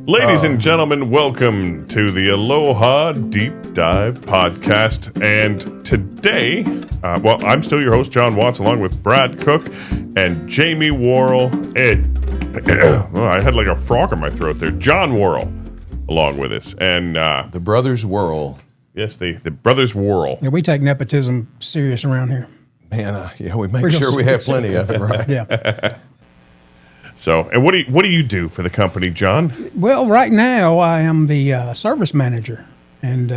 Ladies and gentlemen, welcome to the Aloha Deep Dive Podcast. And today, I'm still your host, John Watts, along with Brad Cook and Jamie Worrell. I had like a frog in my throat there. John Worrell along with us. And the Brothers Worrell. Yes, the Brothers Worrell. Yeah, we take nepotism serious around here. Man, we make sure we have plenty of it, right? Yeah. So, and what do you do for the company, John? Well, right now I am the service manager, and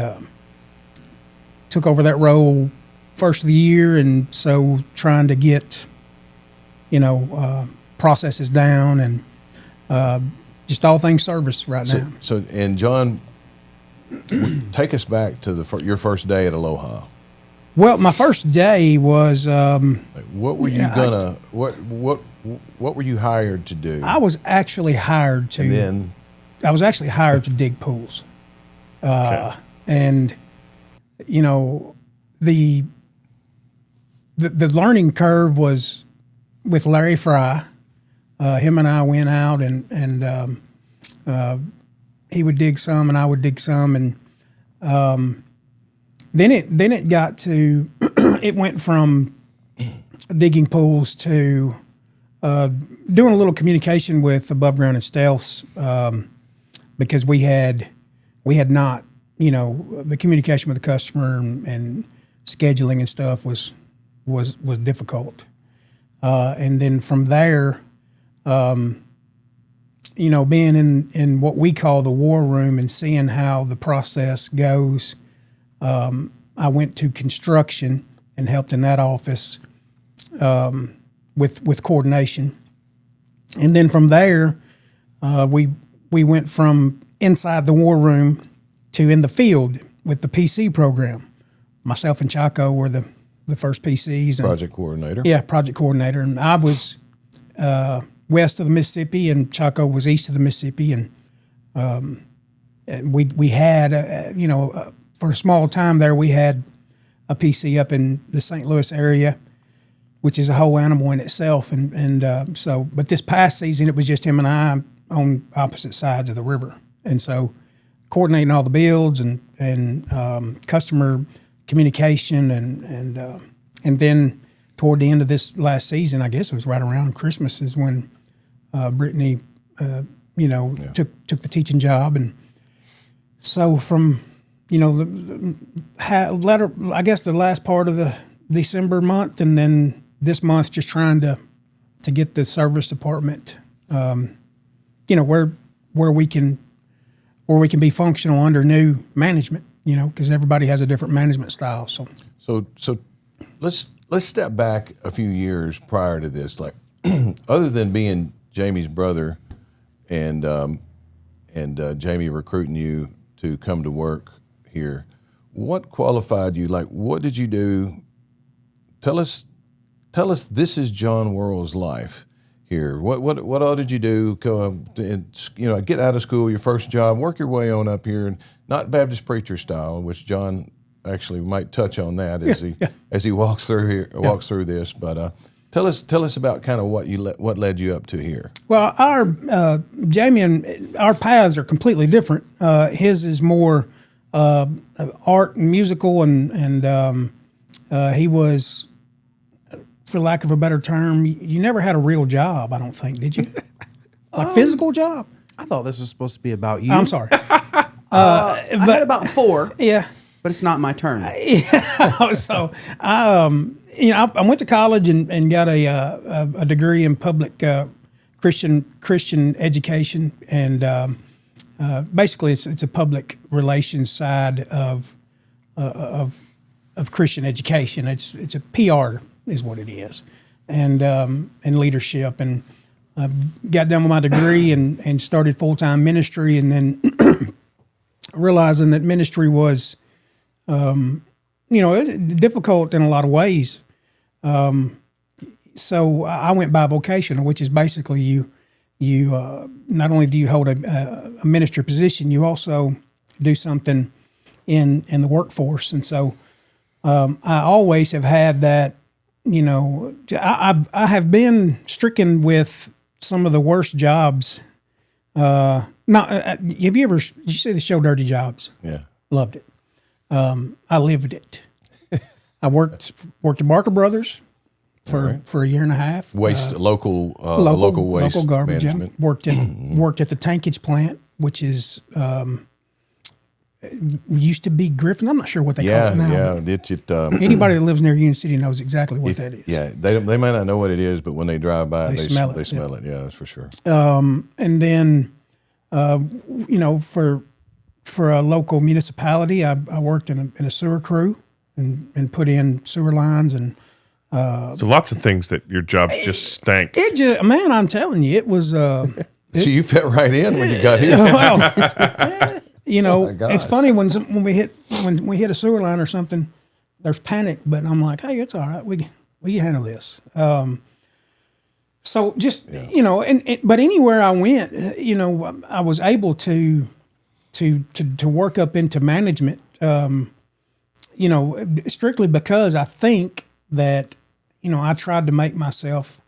took over that role first of the year, and so trying to get, processes down and just all things service right now. So, and John, take us back to your first day at Aloha. Well, my first day was. What were you gonna? What were you hired to do? I was actually hired to. And then, I was actually hired to dig pools, and the learning curve was with Larry Fry. Him and I went out and he would dig some and I would dig some, and then it got to it went from digging pools to doing a little communication with above ground and stealths, because we had not, the communication with the customer and scheduling and stuff was difficult, and then from there, being in what we call the war room and seeing how the process goes, I went to construction and helped in that office. With coordination, and then from there, we went from inside the war room to in the field with the PC program. Myself and Chaco were the first PCs. Project coordinator. Yeah, project coordinator, and I was west of the Mississippi, and Chaco was east of the Mississippi, and we had for a small time there we had a PC up in the St. Louis area, which is a whole animal in itself. But this past season, it was just him and I on opposite sides of the river. And so coordinating all the builds and customer communication and then toward the end of this last season, I guess it was right around Christmas, is when Brittany, took the teaching job. And so from, the last part of the December month, and then this month, just trying to get the service department, where we can be functional under new management, because everybody has a different management style. So let's step back a few years prior to this. Like, other than being Jamie's brother and Jamie recruiting you to come to work here, what qualified you? Like, what did you do? Tell us. This is John Worrell's life here. What all did you do? Get out of school, your first job, work your way on up here, and not Baptist preacher style, which John actually might touch on that as he walks through this. But tell us about kind of what led you up to here. Well, our Jamie and our paths are completely different. His is more art and musical, and he was, for lack of a better term, you never had a real job, I don't think, did you? Like physical job? I thought this was supposed to be about you. I'm sorry. I had about 4. Yeah. But it's not my turn. Yeah. So, I went to college and got a degree in public Christian education, and basically it's a public relations side of Christian education. It's a PR is what it is, and leadership, and got done with my degree and started full-time ministry, and then realizing that ministry was difficult in a lot of ways. So I went bivocational, which is basically you not only do you hold a ministry position, you also do something in the workforce. And so I always have had that, I have been stricken with some of the worst jobs. Have you see the show Dirty Jobs? Yeah. Loved it. I lived it. I worked at Barker Brothers for a year and a half. Local waste local garbage. management. Yeah. Worked at the tankage plant, which is used to be Griffin. I'm not sure what they call it now. Yeah. Anybody that lives near Union City knows exactly what that is. Yeah, they may not know what it is, but when they drive by, They smell it. They smell it. Yeah, that's for sure. And then, for a local municipality, I worked in a sewer crew and put in sewer lines and. So lots of things that your jobs just stank. It just, man, I'm telling you, it was. So you fit right in when you got here. Well, Oh my it's funny when we hit a sewer line or something, there's panic, but I'm like, hey, it's all right. We can handle this. So just but anywhere I went, I was able to work up into management. Strictly because I think that I tried to make myself,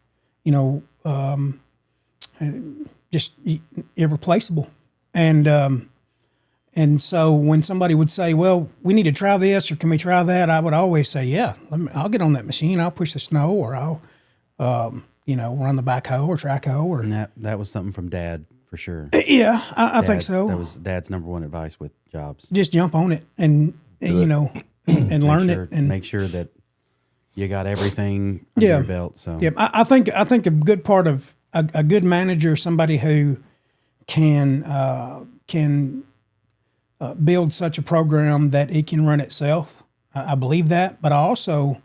just irreplaceable, and so when somebody would say, well, we need to try this, or can we try that? I would always say, yeah, I'll get on that machine. I'll push the snow, or I'll, run the backhoe or track hoe. And that was something from Dad for sure. Yeah, I think so. That was Dad's number one advice with jobs. Just jump on it and and learn it and make sure that you got everything under your belt. So yeah, I think a good part of a good manager, somebody who can build such a program that it can run itself. I believe that, but I also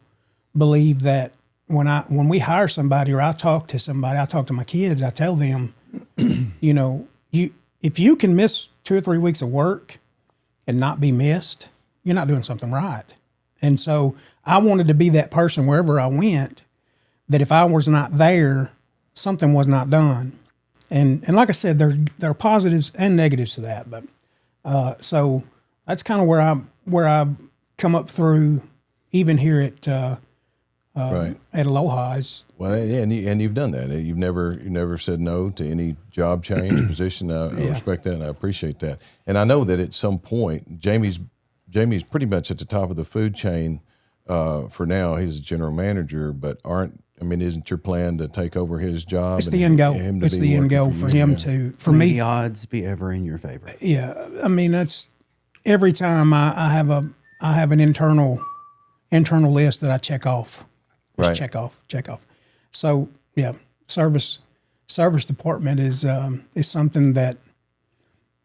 believe that when we hire somebody or I talk to somebody, I talk to my kids, I tell them, if you can miss 2 or 3 weeks of work and not be missed, you're not doing something right. And so I wanted to be that person wherever I went, that if I was not there, something was not done. And like I said, there are positives and negatives to that, but so that's kind of where I come up through, even here at Aloha. And you've done that. You've never said no to any job change position. I respect that and I appreciate that. And I know that at some point, Jamie's pretty much at the top of the food chain for now. He's a general manager, but isn't your plan to take over his job? It's the end goal. It's the end goal for him to, for me. The odds be ever in your favor. Yeah. That's every time I have an internal list that I check off. Just check off. So yeah, service department is something that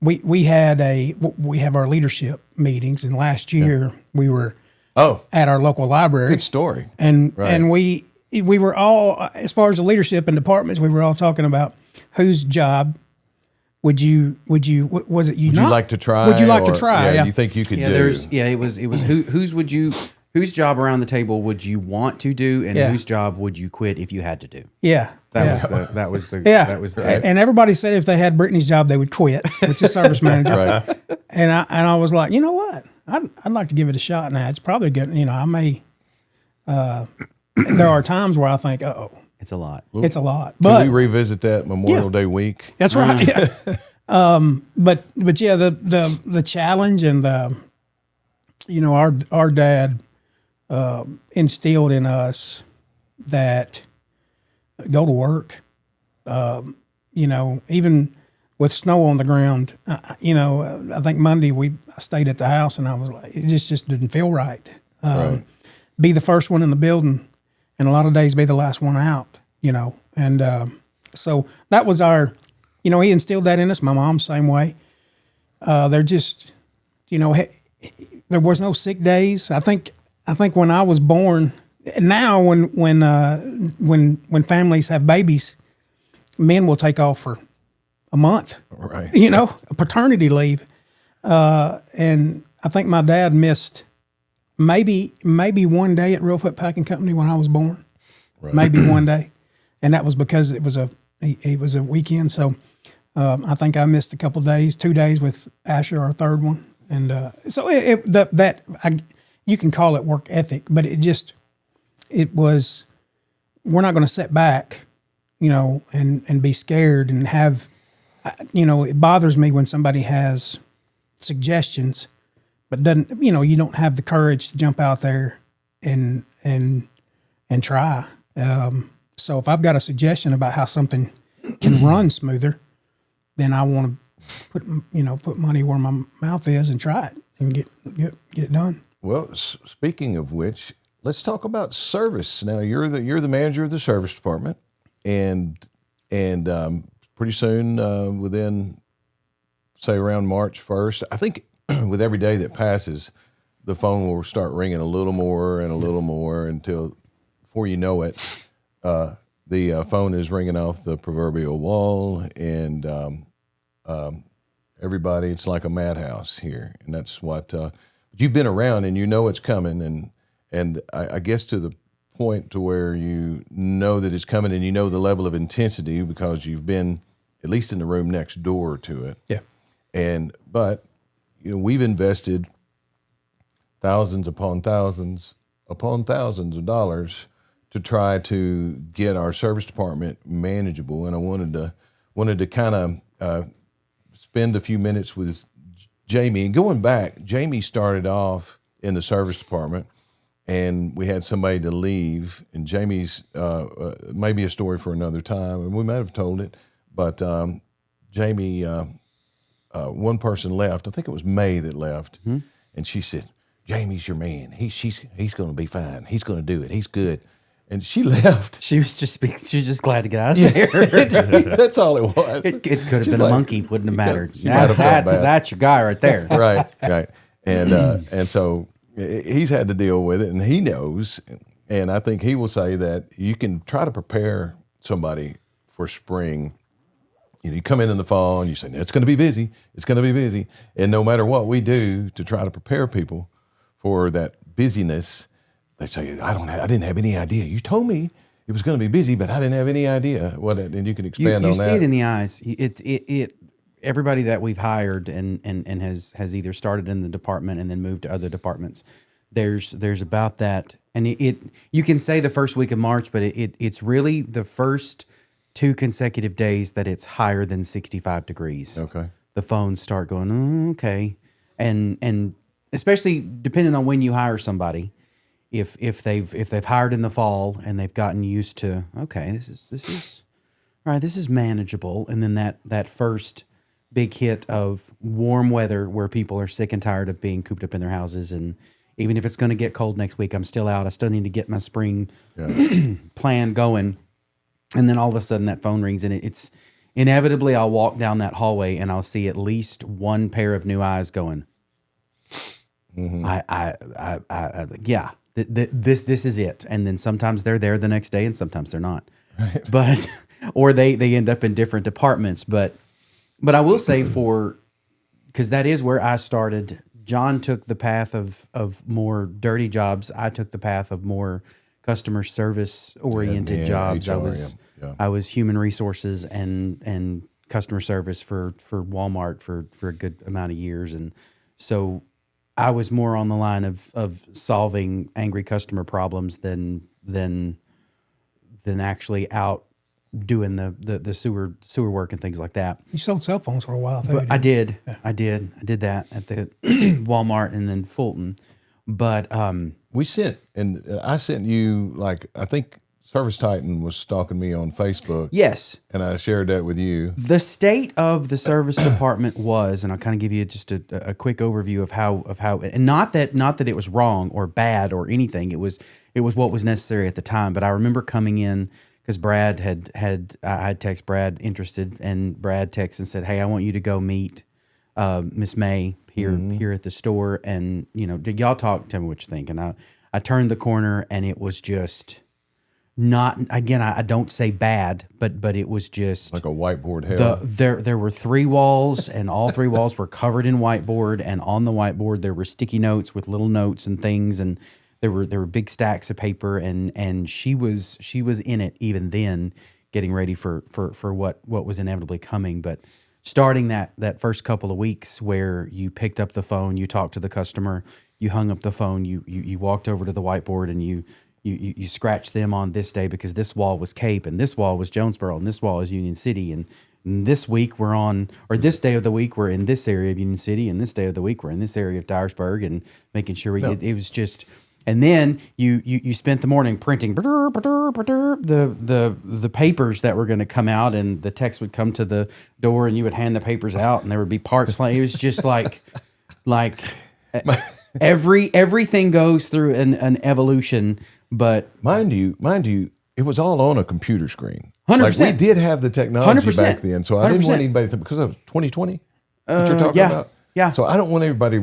we have our leadership meetings, and last year we were at our local library. Good story. And we were all, as far as the leadership and departments, we were all talking about whose job would you like to try? Would you like to try? Yeah, you think you could do? It was whose job around the table would you want to do, and whose job would you quit if you had to do? Yeah. That was the and everybody said if they had Brittany's job they would quit, which is service manager. Right. And I was like, you know what? I'd like to give it a shot now. It's probably good. I may. There are times where I think, it's a lot. It's a lot. But can we revisit that Memorial Day week? That's right. Yeah. But yeah, the challenge and our dad instilled in us that go to work. Even with snow on the ground, I think Monday I stayed at the house and I was like, it just didn't feel right. Be the first one in the building, and a lot of days be the last one out. And so that was our. He instilled that in us. My mom, same way. They're just, there was no sick days. I think when I was born, now when families have babies, men will take off for a month. Right. A paternity leave. And I think my dad missed maybe one day at Real Foot Packing Company when I was born. Right. Maybe one day, and that was because it was a weekend. So. I think I missed a couple days, 2 days with Asher, our third one, and so you can call it work ethic, but it was. We're not going to sit back and be scared and have, it bothers me when somebody has suggestions, but doesn't, you don't have the courage to jump out there and try. So if I've got a suggestion about how something can run smoother, then I want to put money where my mouth is and try it and get it done. Well, speaking of which, let's talk about service. Now you're the manager of the service department, and pretty soon, within say around March 1st, I think with every day that passes, the phone will start ringing a little more and a little more until before you know it, the phone is ringing off the proverbial wall, and everybody, it's like a madhouse here, and that's what you've been around and you know it's coming, and I guess to the point to where you know that it's coming and you know the level of intensity because you've been at least in the room next door to it. Yeah. But we've invested thousands upon thousands of dollars to try to get our service department manageable, and I wanted to kind of spend a few minutes with Jamie. And going back, Jamie started off in the service department, and we had somebody to leave. And Jamie's maybe a story for another time, and we might have told it. But Jamie, one person left. I think it was May that left, and she said, "Jamie's your man. He's going to be fine. He's going to do it. He's good." And she left. She was just glad to get out of there. That's all it was. It could have been a monkey. Wouldn't have mattered. She might have felt bad. That's your guy right there. Right. And so he's had to deal with it, and he knows. And I think he will say that you can try to prepare somebody for spring. You come in the fall and you say, "It's going to be busy. It's going to be busy." And no matter what we do to try to prepare people for that busyness, they say, I didn't have any idea. You told me it was going to be busy, but I didn't have any idea what it, and you can expand on that. You see it in the eyes. Everybody that we've hired and has either started in the department and then moved to other departments, there's about that. And you can say the first week of March, but it's really the first 2 consecutive days that it's higher than 65 degrees. Okay. The phones start going, okay. And especially depending on when you hire somebody, if they've hired in the fall and they've gotten used to, okay, this is all right, this is manageable, and then that first big hit of warm weather where people are sick and tired of being cooped up in their houses, and even if it's going to get cold next week, I'm still out. I still need to get my spring plan going. And then all of a sudden that phone rings, and it's inevitably I'll walk down that hallway and I'll see at least one pair of new eyes going, this is it. And then sometimes they're there the next day and sometimes they're not. Right. But or they end up in different departments. But I will say because that is where I started. John took the path of more dirty jobs. I took the path of more customer service oriented jobs. HR, I was human resources and customer service for Walmart for a good amount of years, and so I was more on the line of solving angry customer problems than actually out doing the sewer work and things like that. You sold cell phones for a while too. But I did that at the Walmart and then Fulton. But I sent you, like, I think Service Titan was stalking me on Facebook. Yes. And I shared that with you. The state of the service department was, and I'll kind of give you just a quick overview of how, and not that it was wrong or bad or anything. It was what was necessary at the time. But I remember coming in because Brad I had text Brad interested, and Brad texted and said, "Hey, I want you to go meet Miss May here at the store, and y'all talk, tell me what you think." And I turned the corner, and it was just not, again, I don't say bad, but it was just like a whiteboard hell. There were 3 walls, and all 3 walls were covered in whiteboard, and on the whiteboard there were sticky notes with little notes and things, and there were big stacks of paper, and she was in it even then, getting ready for what was inevitably coming. But starting that first couple of weeks where you picked up the phone, you talked to the customer, you hung up the phone, you walked over to the whiteboard, and you you scratch them on this day because this wall was Cape and this wall was Jonesboro and this wall is Union City, and this week we're on, or this day of the week we're in this area of Union City, and this day of the week we're in this area of Dyersburg, and making sure it was just. And then you spent the morning printing the papers that were going to come out, and the text would come to the door, and you would hand the papers out, and there would be parts flying. It was just like everything goes through an evolution, but mind you, it was all on a computer screen. 100%. Like we did have the technology 100%. back then, so I didn't want anybody to, because of 2020. What you're talking about? Yeah. So I don't want anybody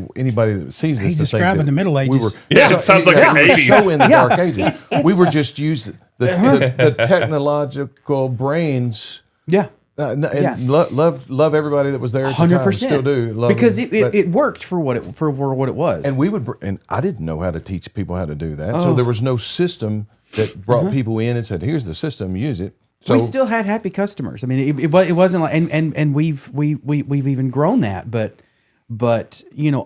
that sees this He's to think describing that the Middle Ages. It sounds like the 80s. So in the Dark Ages, It's- we were just using the technological brains. yeah. And love everybody that was there at the time. Still do love because them, it worked for what it was. and we would, and I didn't know how to teach people how to do that. So there was no system that brought people in and said, "Here's the system, use it." So we still had happy customers. I mean, it wasn't like, and we've even grown that, but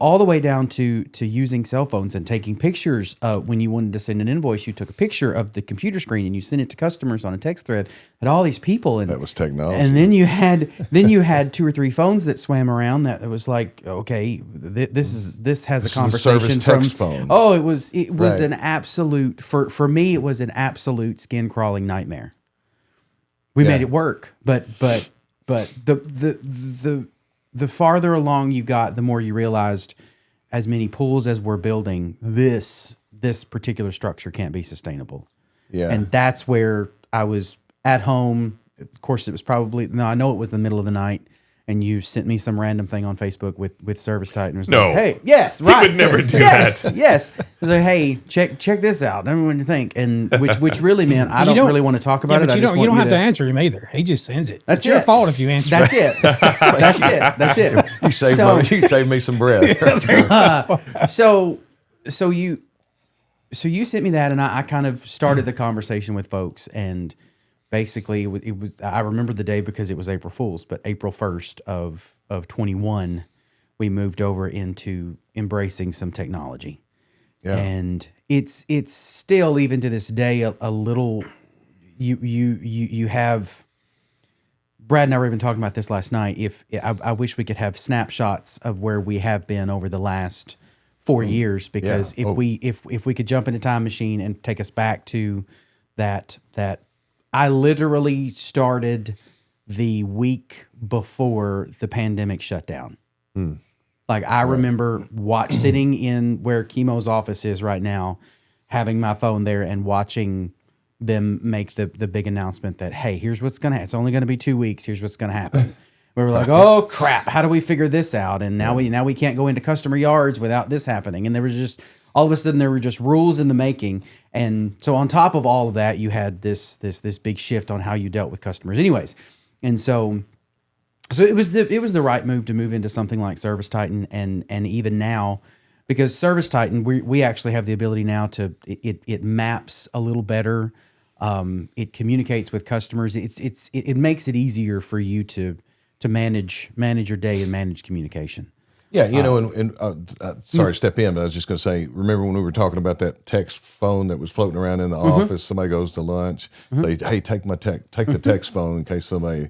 all the way down to using cell phones and taking pictures. When you wanted to send an invoice, you took a picture of the computer screen and you sent it to customers on a text thread. And all these people, and that was technology. And then you had 2 or 3 phones that swam around. That it was like, okay, this has a conversation service from text phone. Oh, it was Right. an absolute for me. It was an absolute skin crawling nightmare. We made it work, but the farther along you got, the more you realized, as many pools as we're building, this particular structure can't be sustainable. Yeah. And that's where I was at home. Of course, it was I know it was the middle of the night, and you sent me some random thing on Facebook with Service Titan. It was No. like, hey, yes, He right. would never do yes, that. Yes. It was like, hey, check this out. I mean, what do you think? And which really meant I don't really want to talk about it. But I you just don't, want you don't have to to answer him either. He just sends it. That's It's your it. fault if you answer. That's it. That's it. you saved me some bread. So you sent me that, and I kind of started the conversation with folks, and basically it was I remember the day because it was April Fool's, but April 1st of 21, we moved over into embracing some technology. Yeah. And it's still, even to this day, a little, you have, Brad and I were even talking about this last night. I wish we could have snapshots of where we have been over the last 4 years, because Yeah. if we could jump in a time machine and take us back to that I literally started the week before the pandemic shut down. Like I remember sitting in where Chemo's office is right now, having my phone there and watching them make the big announcement that, hey, here's what's going to happen. It's only going to be 2 weeks. Here's what's going to happen. We were like, oh crap, how do we figure this out? And now we can't go into customer yards without this happening. And there was just, all of a sudden there were just rules in the making. And so on top of all of that, you had this big shift on how you dealt with customers anyways. And so it was the right move to move into something like Service Titan, and even now, because Service Titan, we actually have the ability now to it maps a little better. It communicates with customers. It makes it easier for you to manage your day and manage communication. Yeah, sorry to step in, but I was just going to say, remember when we were talking about that text phone that was floating around in the office? Somebody goes to lunch, say, "Hey, take the text phone in case somebody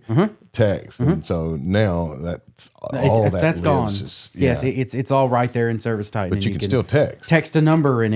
texts." And so now that's that's gone. Yeah. Yes, it's all right there in Service Titan. But and you can still text. Text a number, and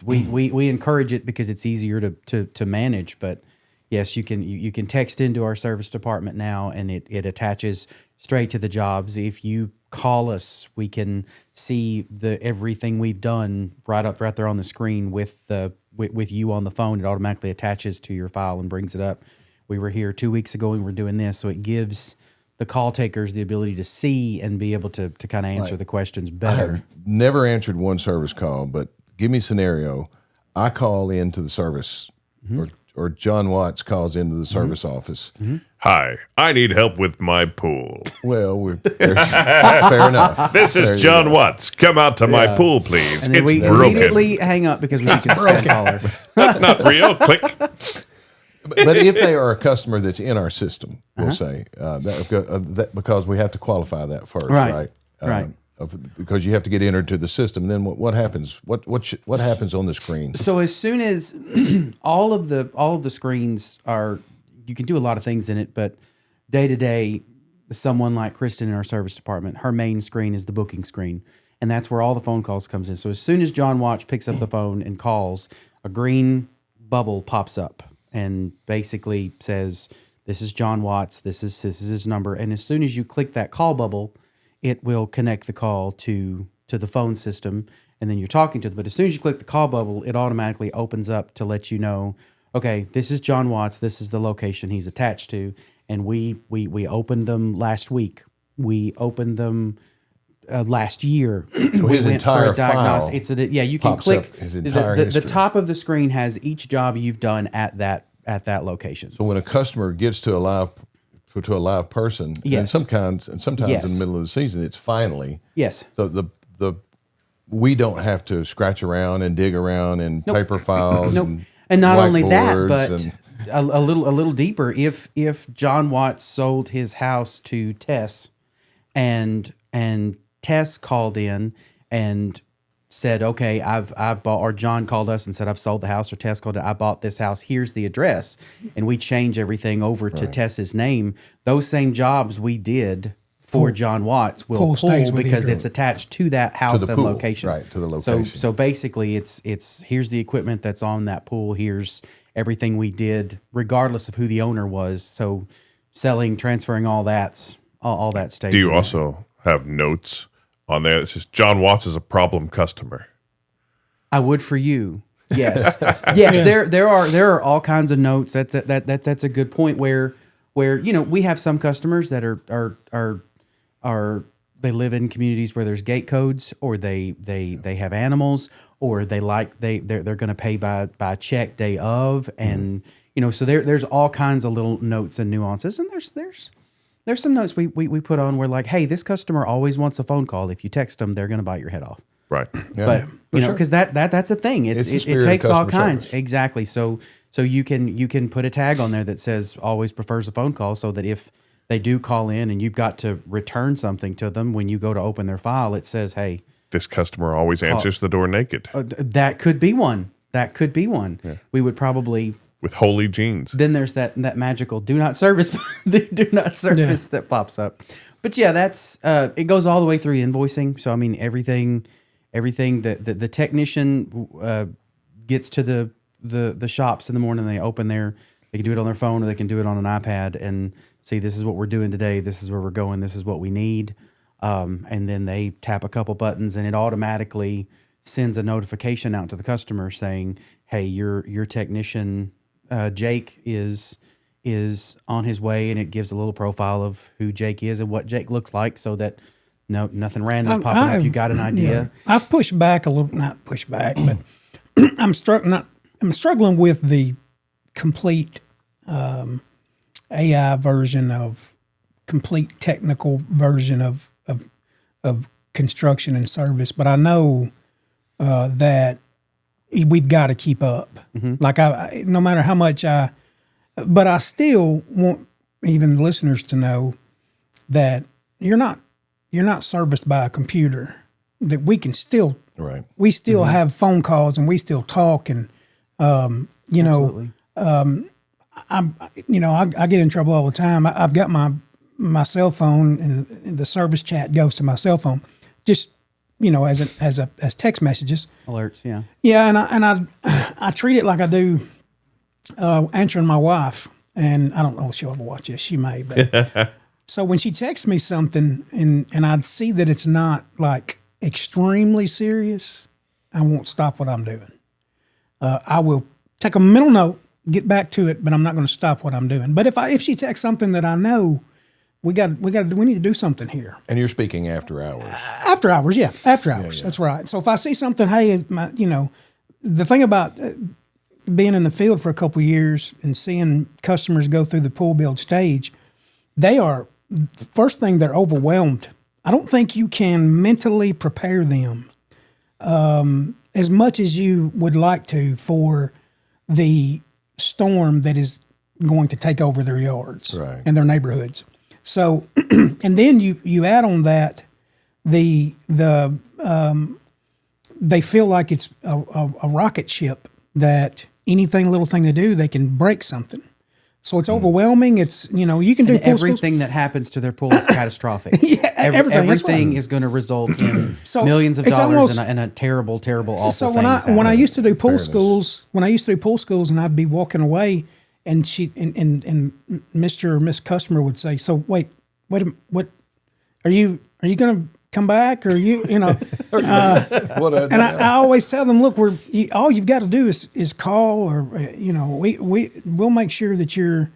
we encourage it because it's easier to manage. But yes, you can text into our service department now, and it attaches straight to the jobs. If you call us, we can see everything we've done right there on the screen with you on the phone. It automatically attaches to your file and brings it up. We were here 2 weeks ago and we're doing this, so it gives the call takers the ability to see and be able to kind of answer the questions I better. have never answered one service call, but give me a scenario. I call into the service, or John Watts calls into the service office. Hi, I need help with my pool. Well, fair enough. This is John Watts. Come out to my pool, please. And then It's we broken. immediately hang up because we think it's spam caller. That's not real. Click. But if they are a customer that's in our system, we'll say that because we have to qualify that first, right? Right. because you have to get entered to the system. Then what happens? What happens on the screen? So as soon as all of the screens are, you can do a lot of things in it, but day to day, someone like Kristen in our service department, her main screen is the booking screen, and that's where all the phone calls comes in. So as soon as John Watch picks up the phone and calls, a green bubble pops up and basically says, "This is John Watts. This is his number." And as soon as you click that call bubble, it will connect the call to the phone system, and then you're talking to them. But as soon as you click the call bubble, it automatically opens up to let you know, okay, this is John Watts. This is the location he's attached to, and we opened them last week. We opened them last year. So we his went entire for a diagnostic. file It's you can pops click up his entire the history. top of the screen has each job you've done at that location. So when a customer gets to a live person, Yes. and sometimes Yes. in the middle of the season, it's finally. Yes. So we don't have to scratch around and dig around in paper files. Nope. And not only that, whiteboards but and- a little deeper. If John Watts sold his house to Tess, and Tess called in and said, "Okay, I've bought," or John called us and said, "I've sold the house," or Tess called it, "I bought this house. Here's the address," and we change everything over to Tess's name. Those same jobs we did for John Watts will Pool stays pull with you. because it's attached to that house the and pool, location. right, to the location. So basically, it's here's the equipment that's on that pool. Here's everything we did, regardless of who the owner was. So selling, transferring, all that stays. Do you in there. also have notes on there that says John Watts is a problem customer? I would for you. Yes, yes. There are all kinds of notes. That's a good point. Where we have some customers that are they live in communities where there's gate codes, or they have animals, or they're going to pay by check day of, and so there's all kinds of little notes and nuances, and there's some notes we put on where, like, hey, this customer always wants a phone call. If you text them, they're going to bite your head off. Right. Yeah, But sure. because that's a thing. It's the It spirit of takes all customer kinds. service. Exactly. So you can put a tag on there that says always prefers a phone call, so that if they do call in and you've got to return something to them, when you go to open their file, it says, hey, This customer always answers the door naked that could be one. That could be one. Yeah. We would probably. with holy jeans. Then there's that magical do not service that pops up. But yeah, that's it goes all the way through invoicing. So I mean everything that the technician gets to the shops in the morning, they open they can do it on their phone, or they can do it on an iPad and see, this is what we're doing today, this is where we're going, this is what we need. And then they tap a couple buttons and it automatically sends a notification out to the customer saying, hey, your technician Jake is on his way, and it gives a little profile of who Jake is and what Jake looks like, so that nothing random is popping up. You got an idea. Yeah, I've pushed back a little, not pushed back, but I'm struggling with the complete AI version of complete technical version of construction and service. But I know that we've got to keep up. Mm-hmm. Like no matter how much but I still want even the listeners to know that you're not serviced by a computer. That we can still, Right. We still have phone calls and we still talk, and Absolutely. I get in trouble all the time. I've got my cell phone, and the service chat goes to my cell phone, just as text messages. Alerts, yeah. Yeah, and I treat it like I do answering my wife, and I don't know if she'll ever watch this. She may, but so when she texts me something and I'd see that it's not like extremely serious, I won't stop what I'm doing. I will take a mental note, get back to it, but I'm not going to stop what I'm doing. But if she texts something that I know we need to do something here. And you're speaking after hours. After hours, yeah. After hours. Yeah. That's right. So if I see something, hey, the thing about being in the field for a couple of years and seeing customers go through the pool build stage, the first thing, they're overwhelmed. I don't think you can mentally prepare them as much as you would like to for the storm that is going to take over their yards right. and their neighborhoods. So, and then you add on that they feel like it's a rocket ship that little thing they do, they can break something. So it's overwhelming. It's, you can do And pool schools. everything that happens to their pool is catastrophic. Yeah, everything. That's Everything right. is going to result in So millions of it's dollars almost- and a terrible, terrible, awful So things. when I used to do pool Fairness. schools, and I'd be walking away, and and Mr. or Miss Customer would say, "So wait, what are you going to come back, or What And I always tell them, look, all you've got to do is call, or we'll make sure that you're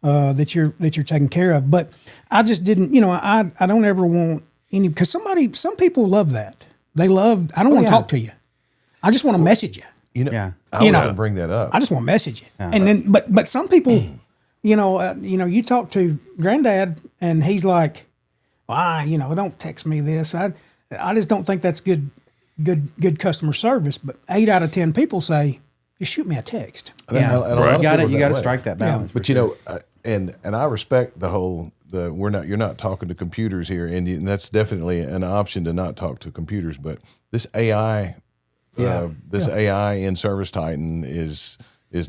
taken care of. But I just didn't, I don't ever want any, because some people love that. They love. I don't want to talk to you. I just want to message you. Yeah. I was going to bring that up. I just want to message you. And then, but some people, you talk to Granddad, and he's like, well, don't text me this. I just don't think that's good customer service. But 8 out of 10 people say, just shoot me a text. Yeah. And a lot of You got people to that way. strike that balance. But and I respect the whole you're not talking to computers here, and that's definitely an option to not talk to computers. But this AI, AI in Service Titan is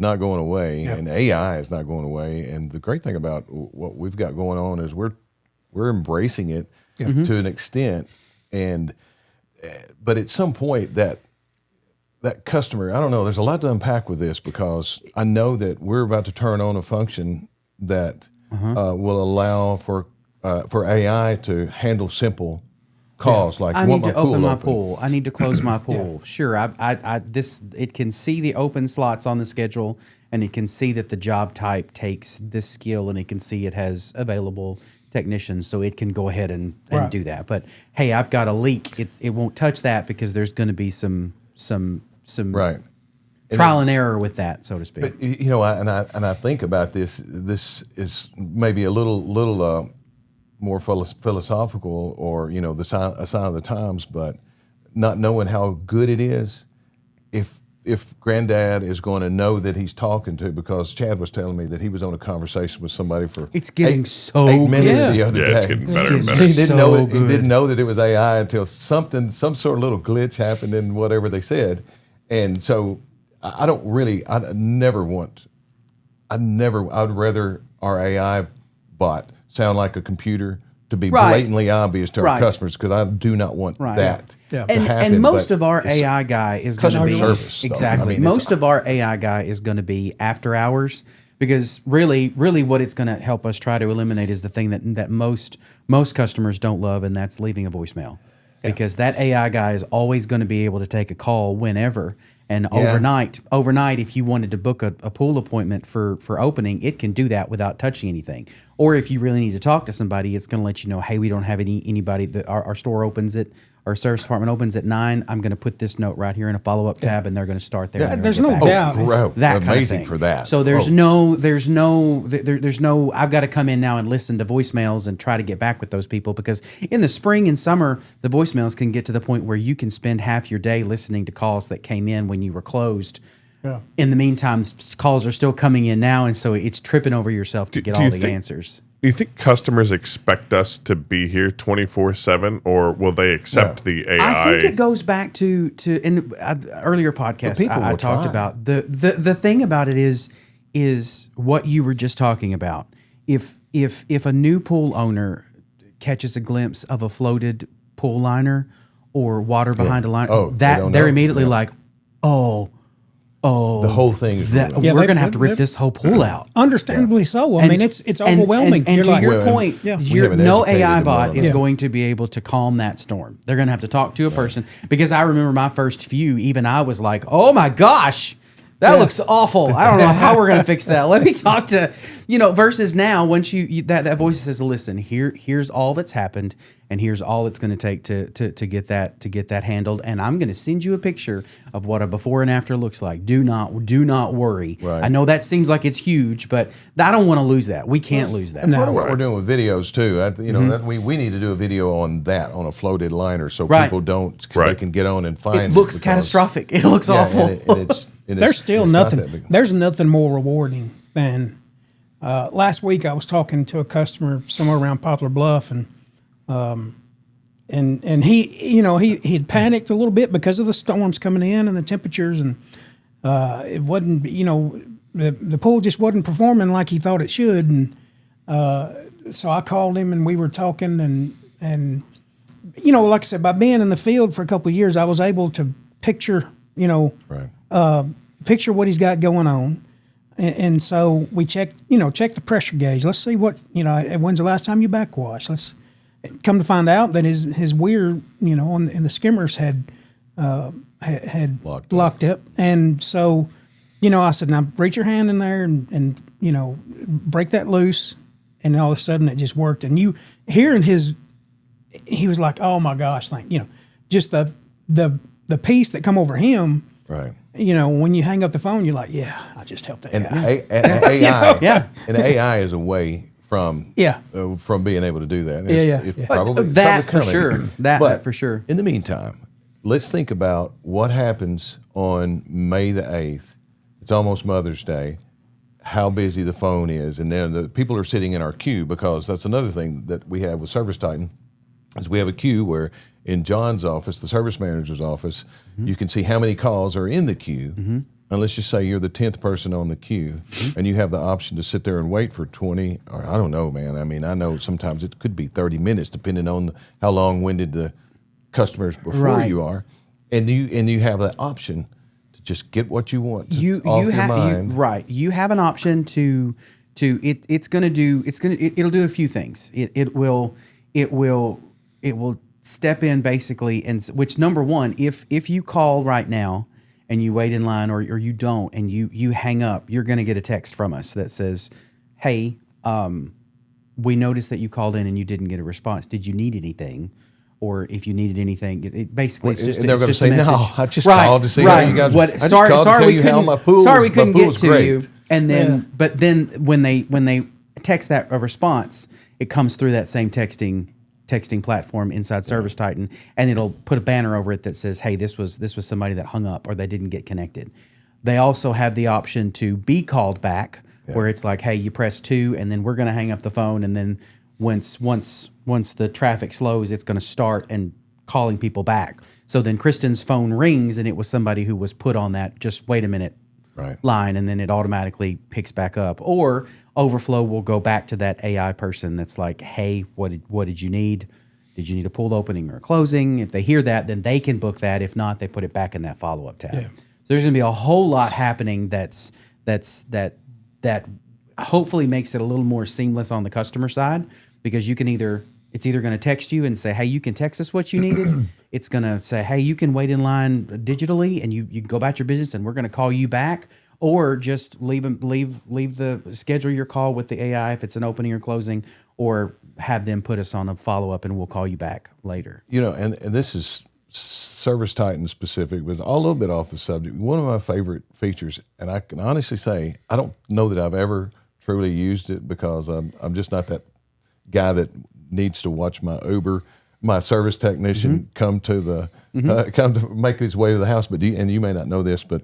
not going away, and AI is not going away. And the great thing about what we've got going on is we're embracing it to an extent, but at some point that customer, I don't know, there's a lot to unpack with this, because I know that we're about to turn on a function that will allow for AI to handle simple calls like I want need to my pool open my open. pool. I need to close my pool. Sure, it can see the open slots on the schedule, and it can see that the job type takes this skill, and it can see it has available technicians, so it can go ahead and do that. But hey, I've got a leak. It won't touch that, because there's going to be some Right. trial and error with that, so to speak. But I think about this. This is maybe a little more philosophical, or a sign of the times. But not knowing how good it is, if Granddad is going to know that he's talking to, because Chad was telling me that he was on a conversation with somebody for It's getting 8 so minutes good. the other day. It's getting better and better. He didn't So know it, he good. didn't know that it was AI until some sort of little glitch happened in whatever they said. And so I'd rather our AI bot sound like a computer, to be Right. blatantly obvious to our Right. customers, because I do not want that Yeah. to happen. And most but of our it's AI guy is going to customer be service, though. exactly. I mean, it's- Most of our AI guy is going to be after hours, because really what it's going to help us try to eliminate is the thing that most customers don't love, and that's leaving a voicemail. Because that AI guy is always going to be able to take a call whenever. And overnight, if you wanted to book a pool appointment for opening, it can do that without touching anything. Or if you really need to talk to somebody, it's going to let you know, hey, we don't have anybody that our store opens at, our service department opens at 9. I'm going to put this note right here in a follow-up tab, and they're going to start there. and There's they'll no get back. doubt. It's- That kind of amazing thing. for that. So there's no I've got to come in now and listen to voicemails and try to get back with those people, because in the spring and summer, the voicemails can get to the point where you can spend half your day listening to calls that came in when you were closed. Yeah. In the meantime, calls are still coming in now, and so it's tripping over yourself to get do you all the think- answers. Do you think customers expect us to be here 24/7, or will they accept the AI? I think it goes back to in earlier podcast people I will talked try. about the thing about it is what you were just talking about. If a new pool owner catches a glimpse of a floated pool liner or water behind a liner, Oh, they don't they're know. immediately Yeah. like, the whole thing is that, ruined. Yeah, we're they- going to have to rip they- this whole pool out. Understandably so. I mean, it's overwhelming. And You're to like, your Well, point, yeah. We haven't no educated AI them bot on is that. going to be able to calm that storm. They're going to have to talk to a person, because I remember my first few, even I was like, oh my gosh, that looks awful. I don't know how we're going to fix that. Let me talk to, versus now, once that voice says, listen, here's all that's happened, and here's all it's going to take to get that handled, and I'm going to send you a picture of what a before and after looks like. Do not worry. Right. I know that seems like it's huge, but I don't want to lose that. We can't lose that. Part of what we're doing with videos too. That we need to do a video on a floated liner, so Right. people don't, they Right. can get on and find It looks because- catastrophic. It looks Yeah, awful. there's still it's not nothing. that big. There's nothing more rewarding than last week. I was talking to a customer somewhere around Poplar Bluff, and and he, he'd panicked a little bit because of the storms coming in and the temperatures, and it wasn't, the pool just wasn't performing like he thought it should, and so I called him and we were talking, and like I said, by being in the field for a couple of years, I was able to picture, picture what he's got going on. And so we check the pressure gauge. Let's see what, when's the last time you backwash? Let's come to find out that his weir, in the skimmers had locked up. And so, I said, now reach your hand in there and break that loose. And all of a sudden it just worked. And you hearing he was like, oh my gosh, just the peace that come over him. Right. When you hang up the phone, you're like, yeah, I just helped that guy. And AI, and AI is a way from being able to do that. It's probably that for coming. sure. That for sure. In the meantime, let's think about what happens on May the 8th. It's almost Mother's Day. How busy the phone is, and then the people are sitting in our queue, because that's another thing that we have with Service Titan, is we have a queue where in John's office, the service manager's office, you can see how many calls are in the queue. And let's just say you're the 10th person on the queue, and you have the option to sit there and wait for 20, or I don't know, man. I mean, I know sometimes it could be 30 minutes, depending on how long-winded the customers before you are, and you have that option to just get what you want off your mind. You have an option to it'll do a few things. It will step in basically, and which, number one, if you call right now and you wait in line, or you don't, and you hang up, you're going to get a text from us that says, hey, we noticed that you called in and you didn't get a response. Did you need anything? Or if you needed anything, it's just they're going to say, a message. no, I just called to see how you guys. I just called to tell you how my pool. Sorry, we couldn't get to great. you. And then, but then when they text that a response, it comes through that same texting platform inside Service Titan, and it'll put a banner over it that says, hey, this was somebody that hung up or they didn't get connected. They also have the option to be called back, where it's like, hey, you press 2, and then we're going to hang up the phone, and then once the traffic slows, it's going to start and calling people back. So then Kristen's phone rings, and it was somebody who was put on that just wait a minute line, and then it automatically picks back up. Or overflow will go back to that AI person that's like, hey, what did you need? Did you need a pool opening or a closing? If they hear that, then they can book that. If not, they put it back in that follow-up tab. So there's going to be a whole lot happening that hopefully makes it a little more seamless on the customer side, because it's either going to text you and say, hey, you can text us what you needed. It's going to say, hey, you can wait in line digitally and you can go about your business, and we're going to call you back. Or just schedule your call with the AI if it's an opening or closing, or have them put us on a follow-up and we'll call you back later. And this is Service Titan specific, but a little bit off the subject. One of my favorite features, and I can honestly say, I don't know that I've ever truly used it, because I'm just not that guy that needs to watch my service technician come to make his way to the house. But you may not know this, but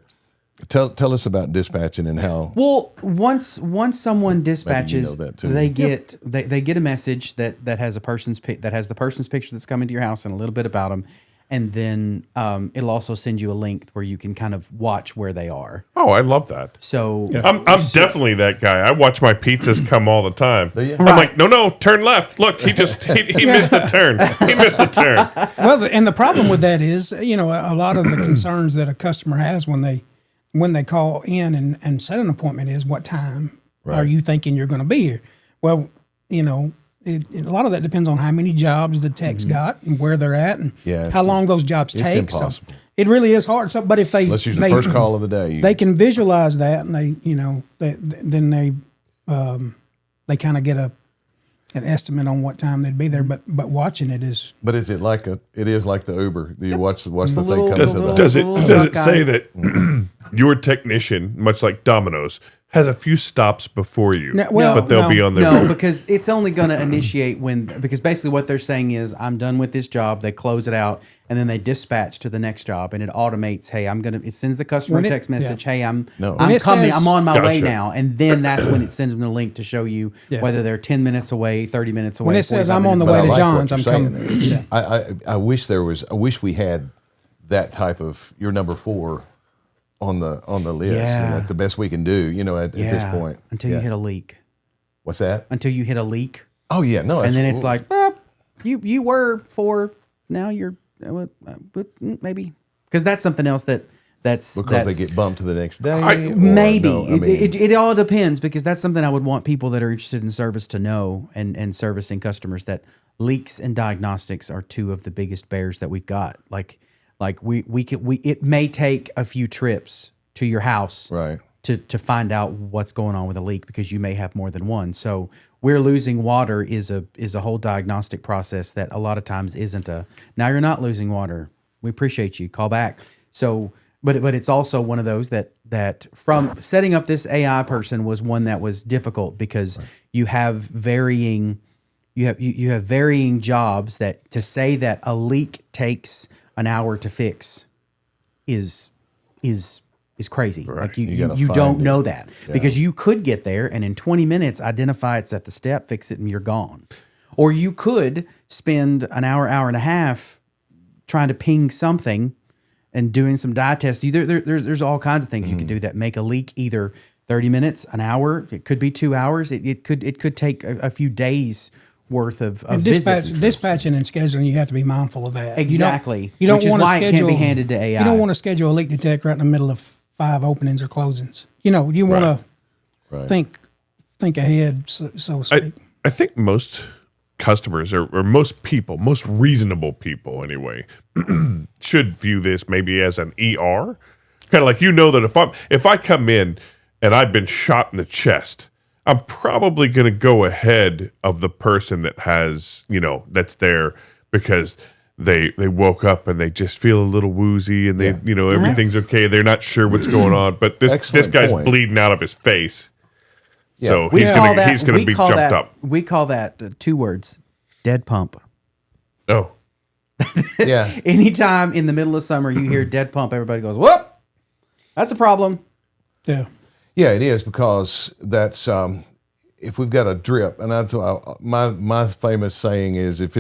tell us about dispatching and how. Well, once someone dispatches, they get a message that has the person's picture that's coming to your house and a little bit about them. And then it'll also send you a link where you can kind of watch where they are. Oh, I love that. So I'm definitely that guy. I watch my pizzas come all the time. I'm like, no, turn left. Look, he missed the turn. He missed the turn. Well, and the problem with that is, a lot of the concerns that a customer has when they call in and set an appointment is, what time are you thinking you're going to be here? Well, a lot of that depends on how many jobs the tech's got and where they're at and how long those jobs take. It's impossible. So it really is hard. So, but if let's use the first call of the day. They can visualize that, and then they kind of get an estimate on what time they'd be there. But watching it is. But is it like it is like the Uber? Do you watch the thing come to the Does it say that your technician, much like Domino's, has a few stops before you, No, well, but they'll be on their No, because it's only going to initiate because basically what they're saying is I'm done with this job. They close it out and then they dispatch to the next job and it automates. Hey, it sends the customer a text message. Hey, I'm coming. says, I'm on my way Gotcha. now. And then that's when it sends them the link to show you whether they're 10 minutes away, 30 minutes away. When it says 45 I'm on the minutes way I to like John's, what I'm you're coming. saying there. I wish I wish we had that type of your number 4 on the list. Yeah. And that's the best we can do, at this point. Until you hit a leak. What's that? Until you hit a leak. Oh yeah, no. And then it's like, well, you were 4, now you're maybe. Because that's something else that's they get bumped to the next day. Maybe. No, I mean, it all depends because that's something I would want people that are interested in service to know and servicing customers that leaks and diagnostics are 2 of the biggest bears that we've got. Like it may take a few trips to your house right. to find out what's going on with a leak because you may have more than one. So we're losing water is a whole diagnostic process that a lot of times isn't now you're not losing water. We appreciate you. Call back. So but it's also one of those that from setting up this AI person was one that was difficult because you have varying jobs that to say that a leak takes an hour to fix is crazy. Right. Like You you gotta don't find it. know that because you could get there and in 20 minutes identify it's at the step, fix it, and you're gone. Or you could spend an hour and a half trying to ping something and doing some dye tests. There's all kinds of things you could do that make a leak either 30 minutes, an hour. It could be 2 hours. It could take a few days worth of And visits. dispatching and scheduling, you have to be mindful of that. Exactly. You don't Which is want to why it schedule. can't be handed to AI. You don't want to schedule a leak detect right in the middle of 5 openings or closings. You want to Right. think ahead, so to speak. I think most customers or most people, most reasonable people anyway, should view this maybe as an ER. Kind of like that if I come in and I've been shot in the chest, I'm probably going to go ahead of the person that has, that's there because they woke up and they just feel a little woozy and they, everything's okay. They're not sure what's going on, but this Excellent guy's point. bleeding out of his face. Yeah. So We he's call going to be jumped up. We call that 2 words: dead pump. Oh, Yeah. Anytime in the middle of summer you hear dead pump, everybody goes, "Whoop, that's a problem." Yeah. Yeah, it is because that's if we've got a drip, and that's my famous saying is if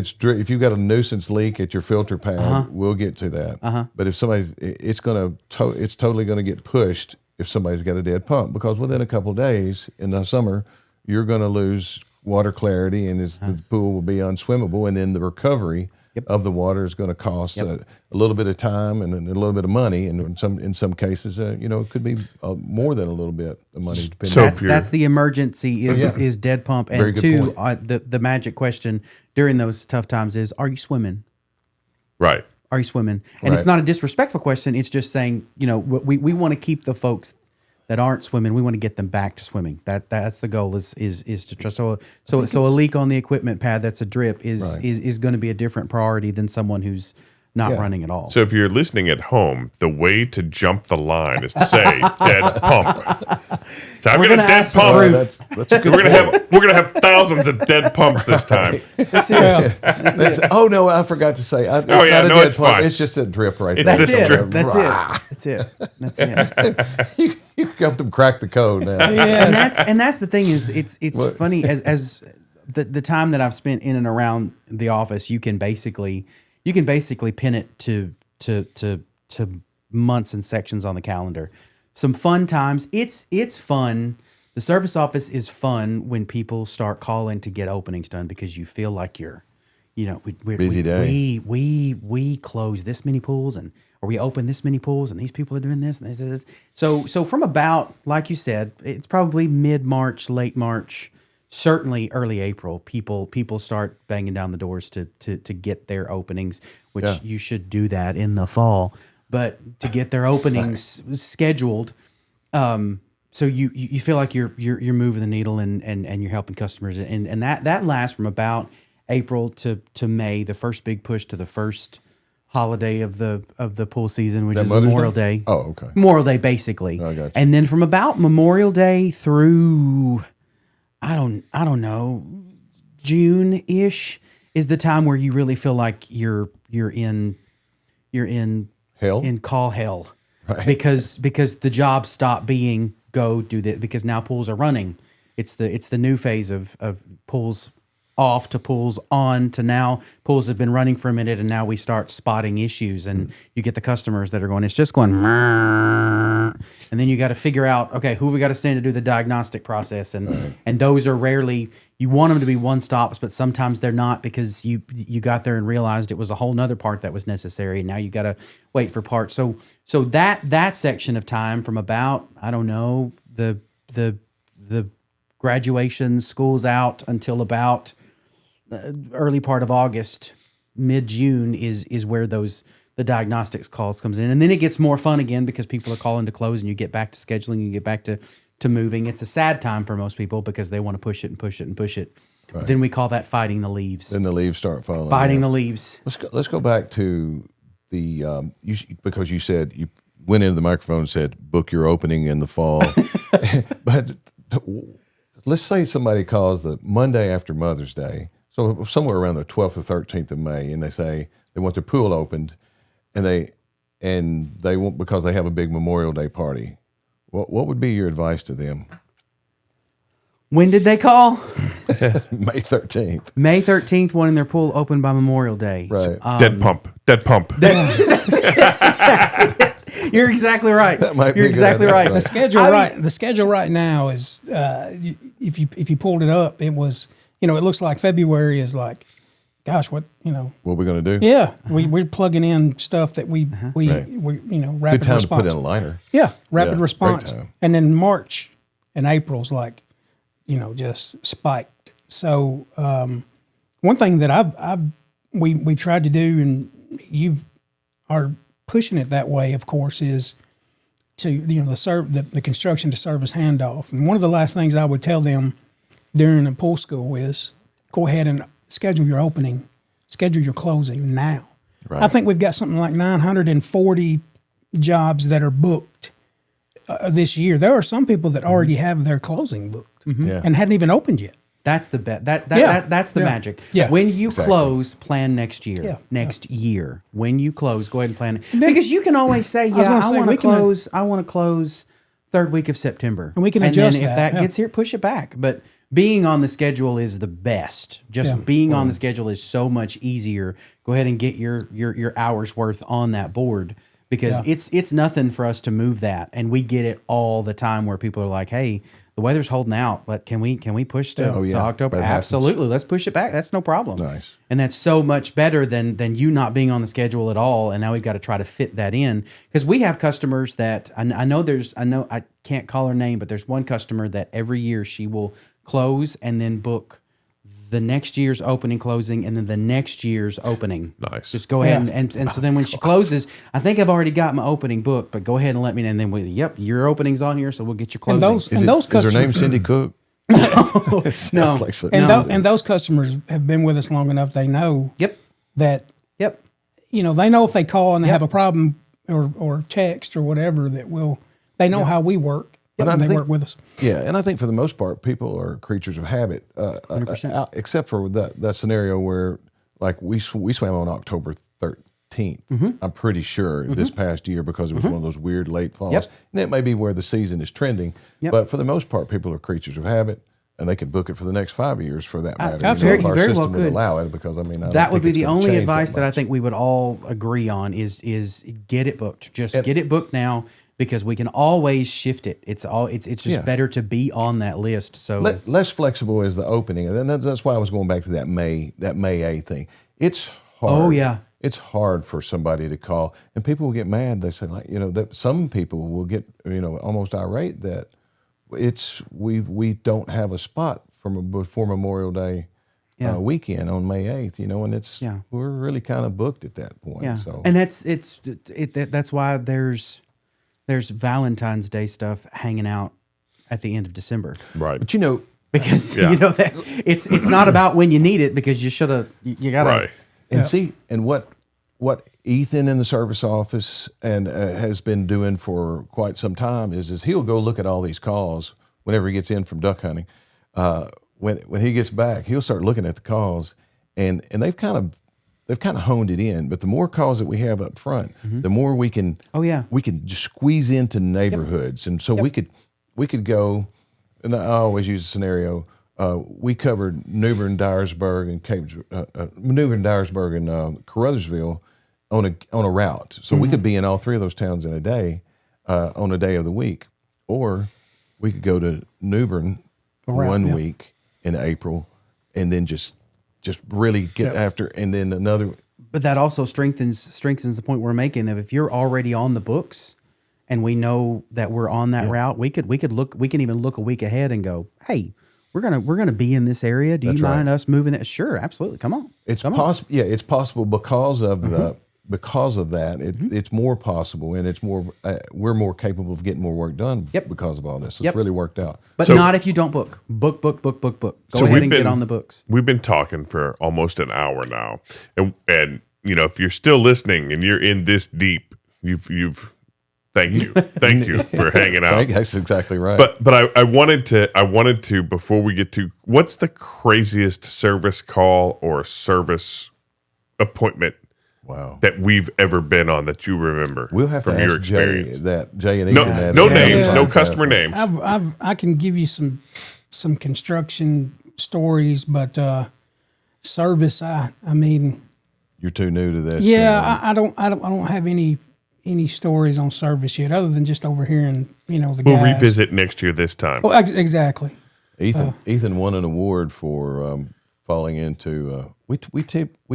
you've got a nuisance leak at your filter pad, we'll get to that. But if it's totally going to get pushed if somebody's got a dead pump because within a couple of days in the summer you're going to lose water clarity and the pool will be unswimmable, and then the recovery of the water is going to cost a little bit of time and a little bit of money, and in some cases, it could be more than a little bit of money. Depending So That's the emergency is dead pump. Very And good 2, the magic question during those tough times is, are you swimming? right. Are you swimming? And it's Right. not a disrespectful question. It's just saying, we want to keep the folks that aren't swimming. We want to get them back to swimming. That's the goal is to trust. So a leak on the equipment pad that's a drip is going to be a different priority than someone who's not running at all. So if you're listening at home, the way to jump the line is to say dead pump. So I've got a gonna dead ask for pump. proof. that's a good We're gonna have thousands of dead pumps this time. Oh no, I forgot to say. It's not a dead it's pump. fine. It's just a drip right It's there. this That's it. drip. That's it. That's it. You helped them crack the code now. And that's the thing is it's funny as the time that I've spent in and around the office, you can basically pin it to months and sections on the calendar. Some fun times. It's fun. The service office is fun when people start calling to get openings done because you feel like you're, Busy day. We close this many pools or we open this many pools and these people are doing this and this. So from about, like you said, it's probably mid-March, late March, certainly early April, people start banging down the doors to get their openings, which you should do that in the fall. But to get their openings scheduled, so you feel like you're moving the needle and you're helping customers, and that lasts from about April to May, the first big push to the first holiday of the pool season, which That is Mother's Memorial Day? Day. Oh, okay. Memorial Day, basically. I got you. And then from about Memorial Day through, I don't know, June-ish is the time where you really feel like you're in Hell? in call hell, Right. because the jobs stop being go do that, because now pools are running. It's the new phase of pools off to pools on to now pools have been running for a minute, and now we start spotting issues, and you get the customers that are going, it's just going, and then you got to figure out, okay, who we got to send to do the diagnostic process, and those are rarely, you want them to be one stops, but sometimes they're not, because you got there and realized it was a whole nother part that was necessary, and now you got to wait for parts. So that section of time from about, I don't know, the graduation, school's out until about early part of August, mid-June is where the diagnostics calls comes in. And then it gets more fun again, because people are calling to close, and you get back to scheduling, you get back to moving. It's a sad time for most people, because they want to push it and push it and push it. Right. Then we call that fighting the leaves. Then the leaves start falling. Fighting the leaves. Let's go back to the because you said you went into the microphone and said book your opening in the fall, but let's say somebody calls the Monday after Mother's Day, so somewhere around the 12th or 13th of May, and they say they want their pool opened, and they want, because they have a big Memorial Day party. What would be your advice to them? When did they call? May 13th. May 13th, wanting their pool open by Memorial Day. Right. Dead pump. That's it. You're exactly right. You're exactly right. The schedule right now is if you pulled it up, it was, it looks like February is like, gosh, what we're going to do? Yeah, we're plugging in stuff that we rapid Good time response. to put in a liner. Yeah, rapid Yeah, response, great time. and then March and April's like, just spiked. So one thing that we've tried to do, and you are pushing it that way, of course, is to the construction to service handoff. And one of the last things I would tell them during the pool school is go ahead and schedule your opening, schedule your closing now. Right. I think we've got something like 940 jobs that are booked this year. There are some people that already have their closing booked and hadn't even opened yet. That's the bet. That's the magic. Yeah. When you Exactly. close, plan next year. Yeah. Next year. When you close, go ahead and plan it. Because you can always say, was gonna say, I we can, want to close third week of September. And we can adjust then if that, that gets here, push it back. But being on the schedule is the best. Just being on the schedule is so much easier. Go ahead and get your hours worth on that board, because it's nothing for us to move that. And we get it all the time where people are like, hey, the weather's holding out, but can we push to October? That happens. Absolutely. Let's push it back. That's no problem. Nice. And that's so much better than you not being on the schedule at all. And now we've got to try to fit that in, because we have customers that I know I can't call her name, but there's one customer that every year she will close and then book the next year's opening, closing, and then the next year's opening. Nice. Just go ahead and so then when she closes, I think I've already got my opening book, but go ahead and let me know. And then your opening's on here, so we'll get your closing. Is her name Cindy Cook? No. Like so. And those customers have been with us long enough. They know that they know if they call and they have a problem or text or whatever, they know how we work. And they work with us. Yeah, and I think for the most part, people are creatures of habit. 100%. Except for that scenario where, like, we swam on October 13th. I'm pretty sure this past year, because it was one of those weird late falls. And it may be where the season is trending. But for the most part, people are creatures of habit, and they could book it for the next 5 years for that matter. Very if our very system well would could allow it, because I mean, that would be the only advice that I think we would all agree on is get it booked. Just get it booked now, because we can always shift it. It's just better to be on that list. So less flexible is the opening, and that's why I was going back to that May 8th thing. It's hard. Oh yeah, it's hard for somebody to call, and people will get mad. They say, like, that some people will get almost irate that we don't have a spot before Memorial Day weekend on May 8th. And we're really kind of booked at that point. Yeah, So and that's why there's Valentine's Day stuff hanging out at the end of December. Right. But because that it's not about when you need it, because you got to Right. And see, and what Ethan in the service office and has been doing for quite some time is he'll go look at all these calls whenever he gets in from duck hunting. When he gets back, he'll start looking at the calls, and they've kind of honed it in. But the more calls that we have up front, the more we can just squeeze into neighborhoods, and so we could go. And I always use a scenario. We covered Newbern, Dyersburg, and Dyersburg, and Caruthersville on a route. So we could be in all three of those towns in a day, on a day of the week, or we could go to Newbern one week in April, and then just really get after, and then another. But that also strengthens the point we're making of if you're already on the books, and we know that we're on that route, we can even look a week ahead and go, hey, we're gonna be in this area. Do you mind us moving it? Sure, absolutely. Come on. It's possible. Yeah, it's possible because of that. It's more possible, and it's more. We're more capable of getting more work done because of all this. So it's really worked out. But not if you don't book. Book. Go ahead and get on the books. We've been talking for almost an hour now, and if you're still listening and you're in this deep, you've thank you for hanging out. That's exactly right. But I wanted to before we get to what's the craziest service call or service appointment that we've ever been on that you remember. We'll have from to your ask experience. Jay and no Ethan. No names, no customer names. I can give you some construction stories, but service. I mean, you're too new to this. Yeah, I don't have any stories on service yet, other than just overhearing the guys. We'll revisit next year this time. Well, exactly. Ethan won an award for falling into. We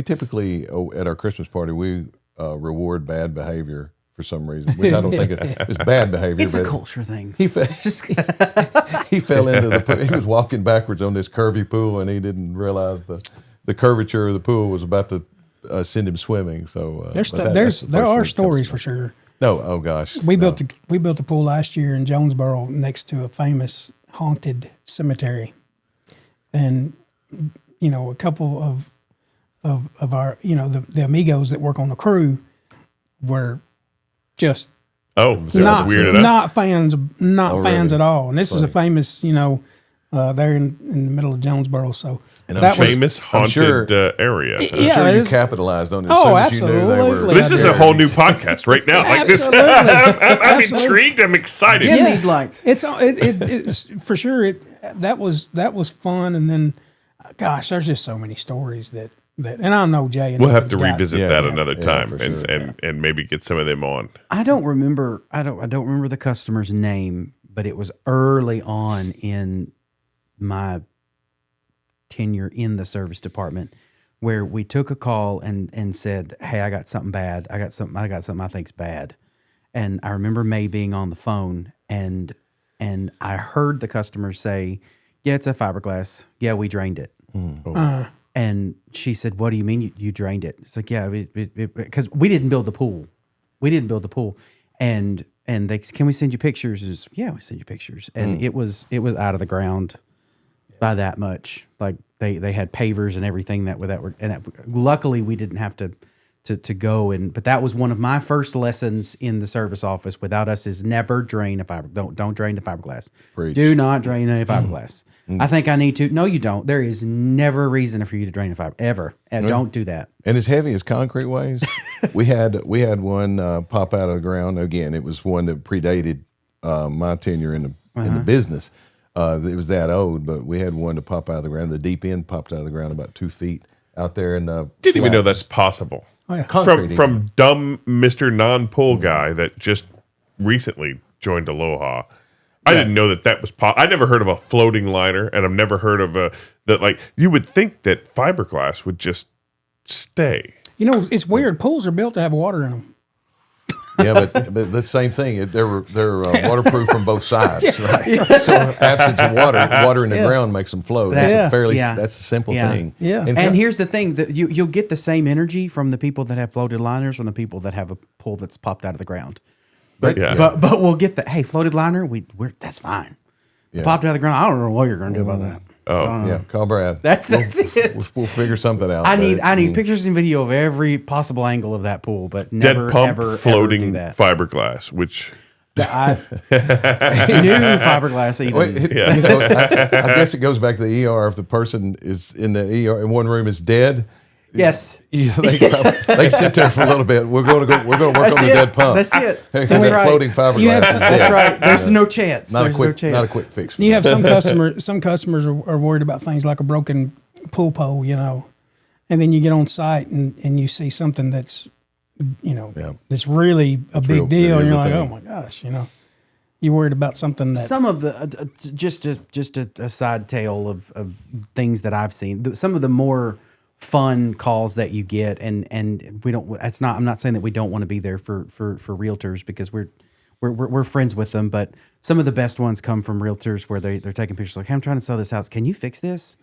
typically at our Christmas party we reward bad behavior for some reason, which I don't think it was bad behavior. It's a culture thing. He fell into the pool. He was walking backwards on this curvy pool, and he didn't realize the curvature of the pool was about to send him swimming. So there are stories for sure. No, oh gosh, we built a pool last year in Jonesboro next to a famous haunted cemetery, and a couple of our the amigos that work on the crew were just not fans at all. And this is a famous there in the middle of Jonesboro. So and that famous haunted area. I'm sure you capitalized on it. As soon as you knew they were. This is a whole new podcast right now. Like this, I'm intrigued. I'm excited. Dim these lights. It's for sure. That was fun. And then, gosh, there's just so many stories that and I know Jay. And we'll have to revisit that another time and maybe get some of them on. I don't remember the customer's name, but it was early on in my tenure in the service department where we took a call and said, hey, I got something bad. I got something I think's bad. And I remember May being on the phone and I heard the customer say, yeah, it's a fiberglass. Yeah, we drained it. And she said, what do you mean you drained it? It's like, yeah, because we didn't build the pool. And they, can we send you pictures? Yeah, we send you pictures. And it was out of the ground by that much. Like they had pavers and everything that were, and luckily we didn't have to go. But that was one of my first lessons in the service office without us is never drain a fiber. Don't drain the fiberglass. Preach. Do not drain a fiberglass. I think I need to. No, you don't. There is never a reason for you to drain a fiber ever. And don't do that. And as heavy as concrete weighs, we had one pop out of the ground. Again, it was one that predated my tenure in the business. It was that old, but we had one to pop out of the ground. The deep end popped out of the ground about 2 feet out there in the. Didn't even know that's possible. Oh, yeah. From dumb Mr. Non-Pull guy that just recently joined Aloha. I didn't know that was possible. I never heard of a floating liner, and I've never heard of that. Like you would think that fiberglass would just stay. It's weird. Pools are built to have water in them. Yeah, but the same thing. They're waterproof from both sides, right? Yeah. So absence of water in the ground makes them float. That's a simple thing. Yeah. And here's the thing: that you'll get the same energy from the people that have floated liners from the people that have a pool that's popped out of the ground. But we'll get the floated liner. We're that's fine. Yeah. Popped out of the ground. I don't know what you're going to do about that. Yeah, call Brad. That's it. We'll figure something out. I need pictures and video of every possible angle of that pool, but never Dead pump, ever floating ever do that. fiberglass, which New fiberglass even. Wait, you know, I guess it goes back to the ER. If the person is in the ER in one room is dead, Yes. They sit there for a little bit. We're going to work on the dead pump. That's it. Because That's that right. floating fiberglass is dead. That's right. There's no chance. Not There's a quick, no chance. not a quick fix. You have some customers are worried about things like a broken pool pole, you know, and then you get on site and you see something that's, you know, that's really a big real- deal, it and is you're a like, thing. oh my gosh, you know, you're worried about something that Some of the just a side tale of things that I've seen. Some of the more fun calls that you get, and we don't. It's not. I'm not saying that we don't want to be there for realtors, because we're friends with them. But some of the best ones come from realtors where they're taking pictures like, hey, I'm trying to sell this house. Can you fix this?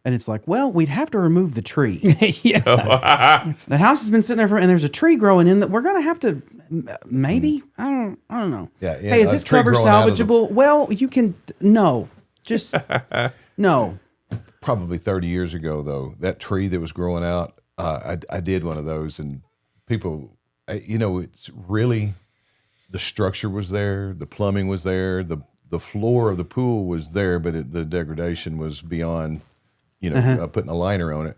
And it's like, well, we'd have to remove the tree. yeah. The house has been sitting there and there's a tree growing in that we're going to have to maybe, I don't know. Yeah, Hey, is a this tree cover growing out of the- salvageable? Well, you can, no, just no. Probably 30 years ago, though, that tree that was growing out, I did one of those, and people, you know, it's really, the structure was there, the plumbing was there, the floor of the pool was there, but the degradation was beyond, you know, putting a liner on it.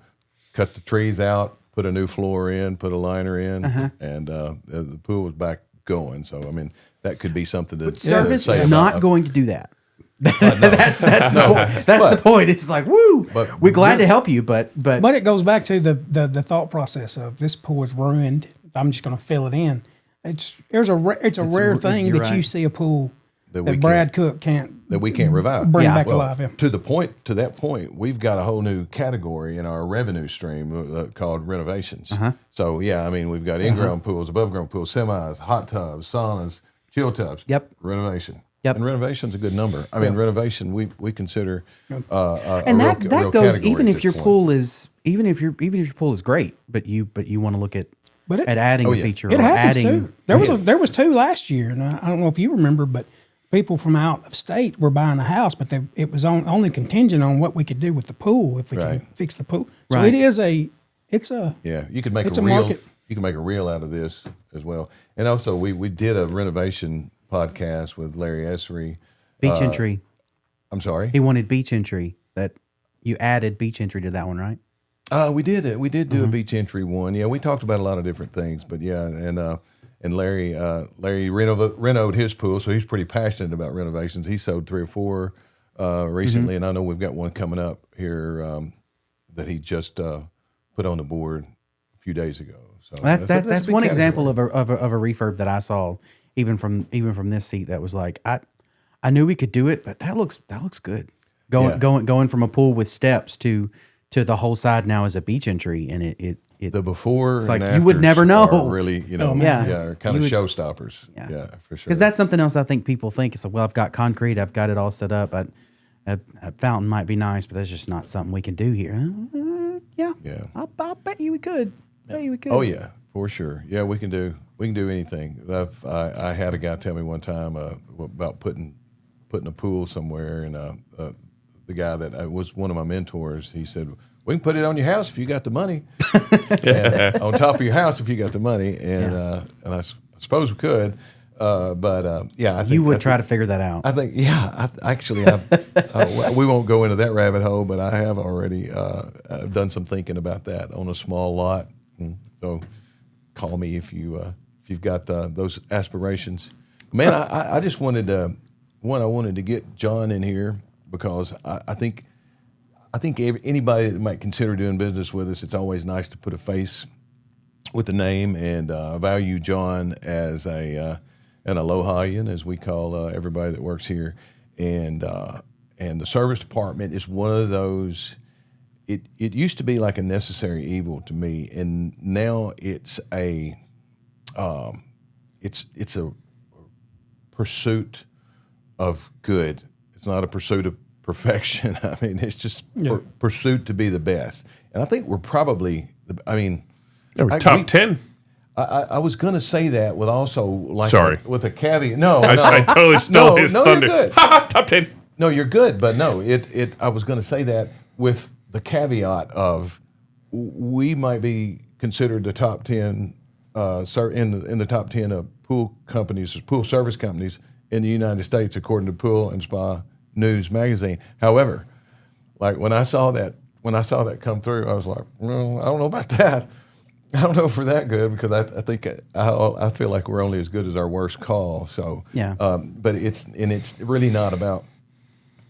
Cut the trees out, put a new floor in, put a liner in, and the pool was back going. So, I mean, that could be something to Service say is about not going to do that. That's the point. That's the point. It's like, woo, we're glad to help you, but But it goes back to the thought process of this pool is ruined. I'm just going to fill it in. It's a rare thing you're that you right. see a pool That that, we Brad Cook can't we can't revive. bring Yeah. back to Well, life. Yeah. to that point, we've got a whole new category in our revenue stream called renovations. So yeah, I mean, we've got in-ground pools, above-ground pools, semis, hot tubs, saunas, chill tubs. Yep. Renovation. Yep. And renovation's a good number. I mean, renovation we consider and a that real goes category even at if this your point. pool is even if your pool is great, but you want to look at But it- adding a yeah. feature It or happens adding. too. There was two last year, and I don't know if you remember, but people from out of state were buying a house, but it was only contingent on what we could do with the pool if we Right. can fix the pool. So Right. it's a Yeah, you could make It's a a reel. market. You can make a reel out of this as well. And also, we did a renovation podcast with Larry Essery. Beach entry. I'm sorry. He wanted beach entry. That you added beach entry to that one, right? We did it. We did do a beach entry one. Yeah, we talked about a lot of different things, but yeah, and Larry renovated his pool, so he's pretty passionate about renovations. He sold 3 or 4 recently, and I know we've got one coming up here that he just put on the board a few days ago. So That's a big one category. example of a refurb that I saw even from this seat that was like I knew we could do it, but that looks good. Going from a pool with steps to the whole side now as a beach entry, and it The before It's like and you would afters never know. are really, you know, Yeah. are kind of You would- showstoppers. Yeah, for sure. because that's something else I think people think. It's like, well, I've got concrete, I've got it all set up. A fountain might be nice, but that's just not something we can do here. Yeah. I'll bet you we could. Oh yeah, for sure. Yeah, we can do anything. I had a guy tell me one time about putting a pool somewhere, and the guy that was one of my mentors, he said, "We can put it on your house if you got the money, and on top of your house if you got the money." And I suppose we could, but yeah, I think You would try to figure that out. I think, yeah, we won't go into that rabbit hole, but I have already done some thinking about that on a small lot. And so call me if you've got those aspirations. Man, I just wanted to, I wanted to get John in here because I think anybody that might consider doing business with us, it's always nice to put a face with the name, and I value John as an Alohian, as we call everybody that works here, and the service department is one of those. It used to be like a necessary evil to me, and now it's a pursuit of good. It's not a pursuit of perfection. I mean, it's just pursuit to be the best. And I think we're probably. we're top 10. I was going to say that with also like Sorry. with a caveat. No, I totally stole his you're thunder. good. Ha ha, top 10. No, you're good, but no, I was going to say that with the caveat of we might be considered the top 10 in the top 10 of pool companies, pool service companies in the United States, according to Pool and Spa News magazine. However, like when I saw that come through, I was like, well, I don't know about that. I don't know if we're that good, because I think I feel like we're only as good as our worst call. So yeah, but it's really not about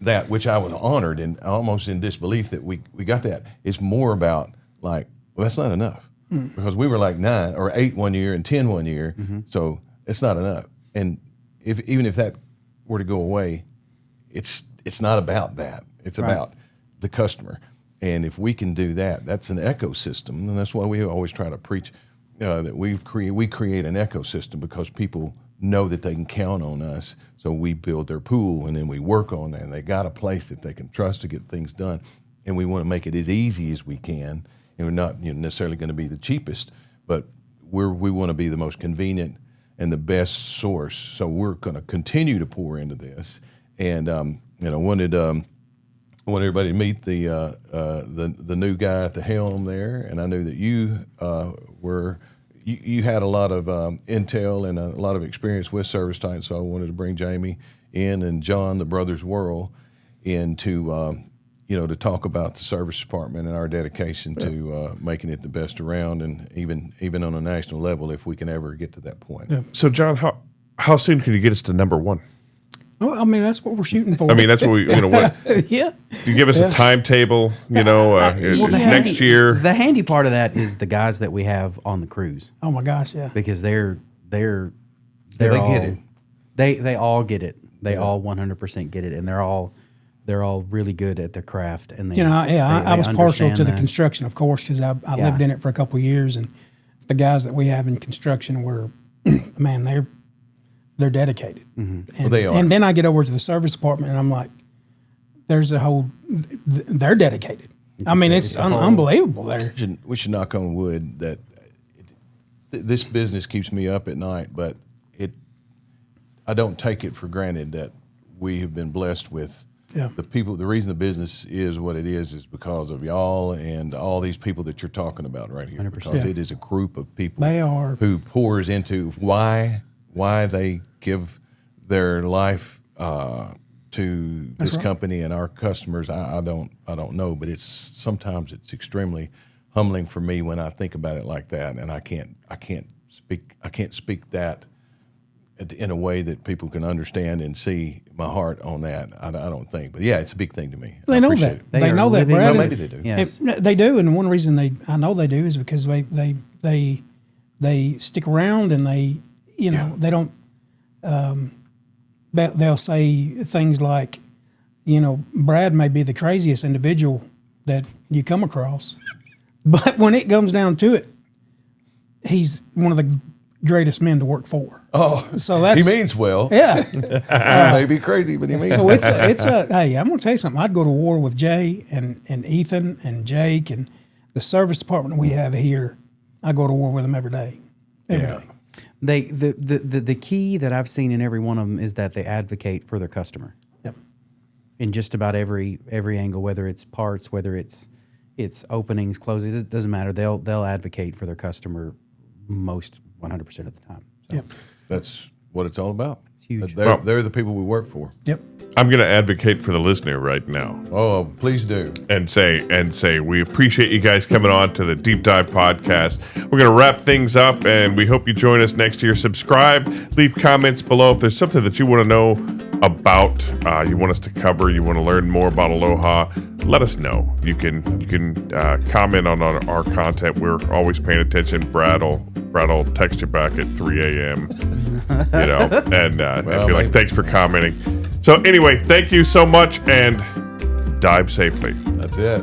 that, which I was honored and almost in disbelief that we got that. It's more about like, well, that's not enough, because we were like 9 or 8 one year and 10 one year, so it's not enough. And even if that were to go away, it's not about that. It's about the customer. And if we can do that, that's an ecosystem, and that's why we always try to preach that we create an ecosystem, because people know that they can count on us. So we build their pool, and then we work on that, and they got a place that they can trust to get things done. And we want to make it as easy as we can. And we're not necessarily going to be the cheapest, but we want to be the most convenient and the best source. So we're going to continue to pour into this. And I wanted everybody to meet the new guy at the helm there, and I knew that you you had a lot of intel and a lot of experience with service type, so I wanted to bring Jamie in and John, the Brothers Worrell, in to talk about the service department and our dedication to making it the best around, and even on a national level, if we can ever get to that point. Yeah. So, John, how soon can you get us to number 1? Well, I mean, that's what we're shooting for. I mean, that's what we, what? Yeah. Do you give us a timetable, next year? The handy part of that is the guys that we have on the cruise, Oh my gosh, yeah. because they're They all, get it. They all get it. They all 100% get it, and they're all really good at their craft. And they, I was partial understand to the that. construction, of course, because I lived in it for a couple of years, and the guys that we have in construction were, man, they're dedicated. And, Well, they are. And then I get over to the service department, and I'm like, they're dedicated. I mean, it's unbelievable there. We should knock on wood that this business keeps me up at night, but I don't take it for granted that we have been blessed with the people. The reason the business is what it is because of y'all and all these people that you're talking about right here. 100%. Because it is a group of people They are. who pours into why they give their life to this company and our customers. I don't know, but sometimes it's extremely humbling for me when I think about it like that, and I can't speak that in a way that people can understand and see my heart on that. I don't think, but yeah, it's a big thing to me. They I know appreciate that. it. They know that, living- Brad. Well, maybe they do. Yes. They do, and one reason I know they do is because they stick around, and they don't. They'll say things like, Brad may be the craziest individual that you come across, but when it comes down to it, he's one of the greatest men to work for. Oh, So that's he means well. yeah. He may be crazy, but he means So well. it's a hey, I'm gonna tell you something. I'd go to war with Jay and Ethan and Jake and the service department we have here. I go to war with them every day. Every day. The key that I've seen in every one of them is that they advocate for their customer. Yep. In just about every angle, whether it's parts, whether it's openings, closings, it doesn't matter. They'll advocate for their customer most 100% of the time. So. Yep. That's what it's all about. It's huge. They're the people we work for. Yep. I'm going to advocate for the listener right now. Oh, please do. And say we appreciate you guys coming on to the Deep Dive Podcast. We're going to wrap things up, and we hope you join us next year. Subscribe, leave comments below if there's something that you want to know about, you want us to cover, you want to learn more about Aloha. Let us know. You can comment on our content. We're always paying attention. Brad will text you back at 3 a.m. And be like, thanks for commenting. So anyway, thank you so much, and dive safely. That's it.